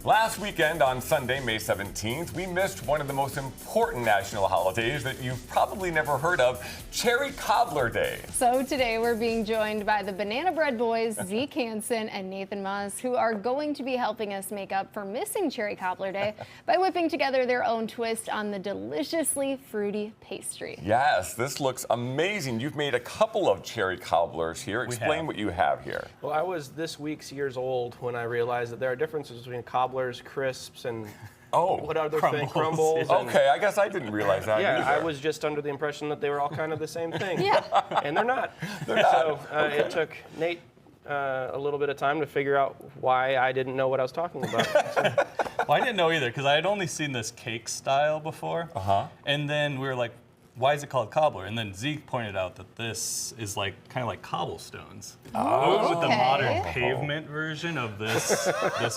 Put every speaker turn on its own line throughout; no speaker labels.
Last weekend on Sunday, May 17th, we missed one of the most important national holidays that you've probably never heard of, Cherry Cobbler Day.
So today we're being joined by the Banana Bread Boys, Zeke Hansen and Nathan Moss, who are going to be helping us make up for missing Cherry Cobbler Day by whipping together their own twist on the deliciously fruity pastry.
Yes, this looks amazing. You've made a couple of cherry cobblers here. Explain what you have here.
Well, I was this week's years old when I realized that there are differences between cobblers, crisps, and what other thing? Crumbles.
Okay, I guess I didn't realize that either.
I was just under the impression that they were all kind of the same thing.
Yeah.
And they're not. So it took Nate a little bit of time to figure out why I didn't know what I was talking about.
Well, I didn't know either because I had only seen this cake style before. And then we were like, why is it called cobbler? And then Zeke pointed out that this is like kind of like cobblestones. With the modern pavement version of this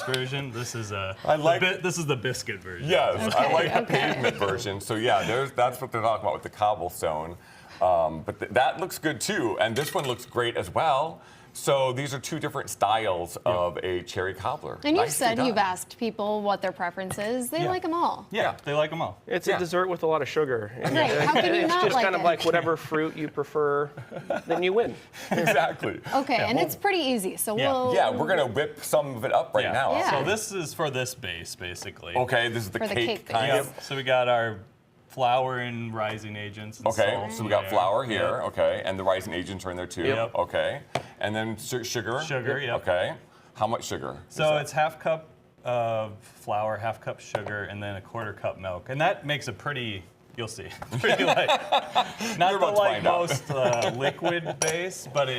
version. This is this is the biscuit version.
Yes, I like the pavement version. So yeah, that's what they're talking about with the cobblestone. But that looks good too, and this one looks great as well. So these are two different styles of a cherry cobbler.
And you said you've asked people what their preference is. They like them all.
Yeah, they like them all.
It's a dessert with a lot of sugar.
Right, how can you not like it?
It's just kind of like whatever fruit you prefer, then you win.
Exactly.
Okay, and it's pretty easy, so
we're going to whip some of it up right now.
Yeah.
So this is for this base, basically.
Okay, this is the cake kind of.
So we got our flour and rising agents and salt.
So we got flour here, and the rising agents are in there too. Okay. And then sugar.
Sugar,
Okay. How much sugar?
So it's half cup of flour, half cup sugar, and then a quarter cup milk. And that makes a pretty, you'll see, pretty light. Not the like most liquid base, but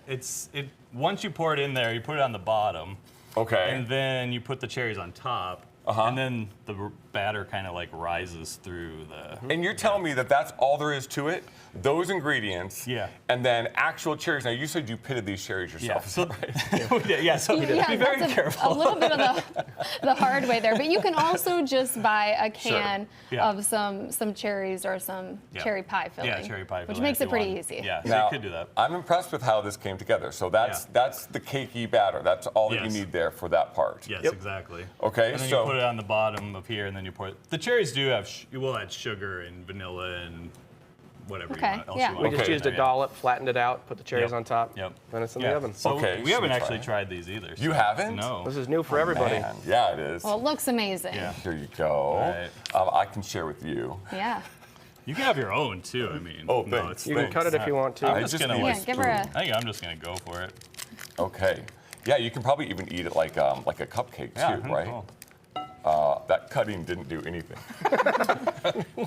it's once you pour it in there, you put it on the bottom.
Okay.
And then you put the cherries on top. And then the batter kind of like rises through the...
And you're telling me that that's all there is to it? Those ingredients, and then actual cherries. Now, you said you pitted these cherries yourself,
so,
right?
So be very careful.
A little bit of the hard way there, but you can also just buy a can of some cherries or some cherry pie filling.
Yeah, cherry pie filling.
Which makes it pretty easy.
Yeah, so
now,
you could do that.
I'm impressed with how this came together. So that's the cakey batter. That's all that you need there for that part.
Yes, exactly.
Okay,
and then
so
you put it on the bottom of here, and then you pour it. The cherries do have, you will add sugar and vanilla and whatever else you want.
We just used a dollop, flattened it out, put the cherries on top, then it's in the oven.
So we haven't actually tried these either.
You haven't?
No.
This is new for everybody.
Man. Yeah, it is.
Well, it looks amazing.
Yeah.
Here you go.
Right.
I can share with you.
Yeah.
You can have your own too. I mean,
thanks.
You can cut it if you want to.
I'm just gonna
give her a...
I think I'm just gonna go for it.
Okay. Yeah, you can probably even eat it like a cupcake too, right?
Cool.
That cutting didn't do anything.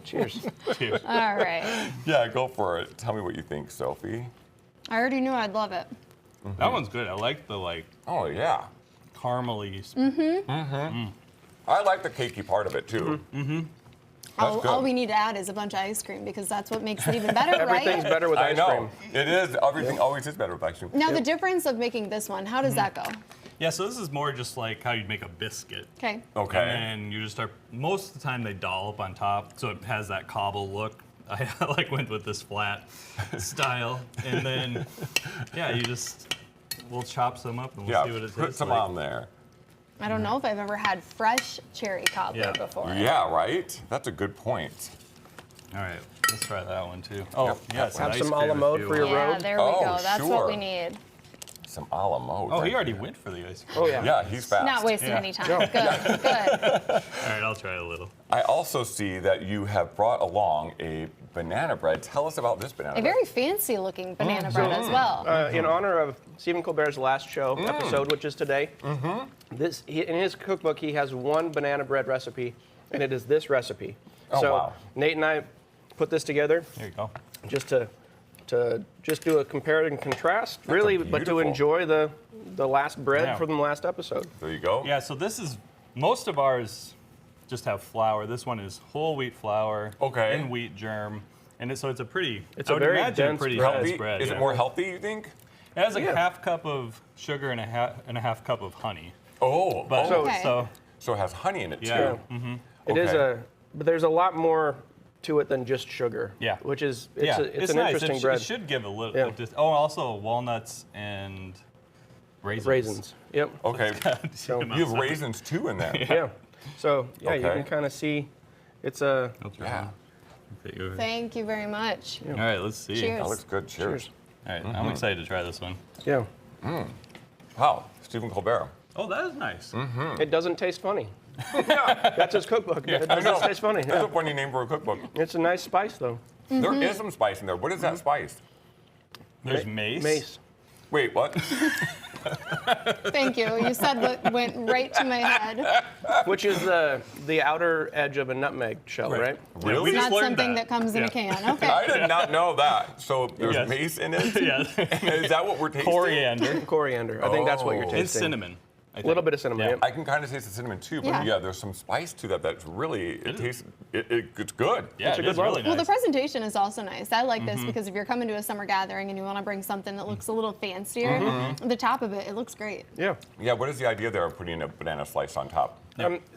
Cheers.
Cheers.
All right.
Yeah, go for it. Tell me what you think, Sophie.
I already knew I'd love it.
That one's good. I like the
Oh yeah.
caramely.
I like the cakey part of it too.
All we need to add is a bunch of ice cream because that's what makes it even better,
Everything's
right?
better with ice cream.
It is. Everything always is better with ice cream.
Now, the difference of making this one, how does that go?
Yeah, so this is more just like how you'd make a biscuit.
Okay.
Okay.
And then you just start, most of the time they dollop on top, so it has that cobble look. I went with this flat style. And then, we'll chop some up and we'll see what it tastes like.
Put some on there.
I don't know if I've ever had fresh cherry cobbler before.
Yeah, right? That's a good point.
All right, let's try that one too. Oh, yes.
Have some a la mode for your road.
Yeah, there we go. That's what we need.
Some a la mode.
Oh, he already went for the ice cream.
Oh, yeah.
Yeah, he's fast.
Not wasting any time. Good, good.
All right, I'll try a little.
I also see that you have brought along a banana bread. Tell us about this banana bread.
A very fancy looking banana bread as well.
In honor of Stephen Colbert's last show episode, which is today, in his cookbook, he has one banana bread recipe, and it is this recipe.
Oh,
Nate and I put this together.
Here you go.
Just to just do a compare and contrast, really, but to enjoy the last bread from the last episode.
There you go.
Yeah, so this is, most of ours just have flour. This one is whole wheat flour and wheat germ. And so it's a pretty,
it's a very dense,
pretty
healthy
dense bread.
Is it more healthy, you think?
It has like a half cup of sugar and a half cup of honey.
Oh,
But,
so it has honey in it too.
Yeah.
It is but there's a lot more to it than just sugar.
Yeah.
Which is,
it's
an
nice.
interesting bread.
It should give a little, also walnuts and
Raisins. Yep.
Okay.
So,
You have raisins too in there.
yeah. So yeah, you
Okay.
can kind of see it's a.
Yeah.
Thank you very much.
All right, let's see.
Cheers.
That looks good. Cheers.
Cheers.
All right, I'm excited to try this one.
Yeah.
Wow. Stephen Colbert.
Oh, that is nice.
It doesn't taste funny. That's his cookbook. It
I
doesn't
know.
taste funny.
That's
Yeah.
a funny name for a cookbook.
It's a nice spice though.
There is some spice in there. What is that spice?
There's mace.
Mace.
Wait, what?
Thank you. You said what went right to my head.
Which is the outer edge of a nutmeg shell, right?
Really?
we
It's
just
not
learned
something
that.
that comes in a
Yeah.
can. Okay.
I did not know that. So there's
Yes.
mace in it?
Yeah.
Is that what we're tasting?
Coriander
Coriander. I think that's what you're
Oh.
tasting.
and cinnamon. I
A
think.
little bit of cinnamon.
Yeah.
Yep.
I can kind of taste the cinnamon too, but
Yeah.
yeah, there's some spice to that that's really, it tastes, it's good.
Yeah,
It's a
it
good
is
one.
really nice.
Well, the presentation is also nice. I like this because if you're coming to a summer gathering and you want to bring something that looks a little fancier, the top of it looks great.
Yeah.
Yeah, what is the idea there of putting a banana slice on top?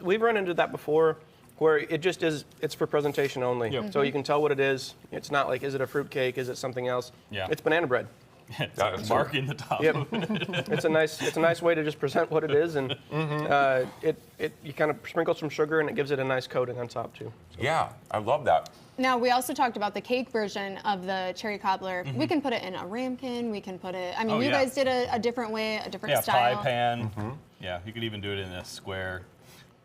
We've run into that before, where it just is. It's for presentation only.
Yep.
So you can tell what it is. It's not like, is it a fruit cake? Is it something else?
Yeah.
It's banana bread.
It's
That
like
is
marking the top.
Yep. It's a nice way to just present what it is, and you kind of sprinkle some sugar, and it gives it a nice coating on top too.
Yeah, I love that.
Now, we also talked about the cake version of the cherry cobbler. We can put it in a ramekin. We can put it, I mean,
Oh,
you
yeah.
guys did a different way, a different
Yeah,
style.
pie pan. Yeah, you could even do it in a square.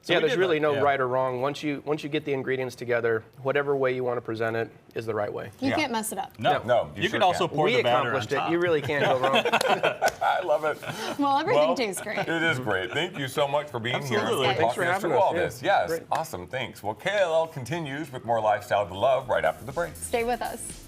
So
Yeah,
we
there's
did
really
that,
no
yeah.
right or wrong. Once you get the ingredients together, whatever way you want to present it is the right way.
You
Yeah.
can't mess it up.
No,
No, you
you
sure
could also
can't.
pour
We
the batter on
accomplished it.
top.
You really can't go wrong.
I love it.
Well, everything
Well,
tastes great.
It is great. Thank you so much for being
Absolutely.
here and
Thanks
talking
for
us through
having us.
all
Yeah,
this. Yes,
great.
awesome. Thanks. Well, KLL continues with more Lifestyle to Love right after the break.
Stay with us.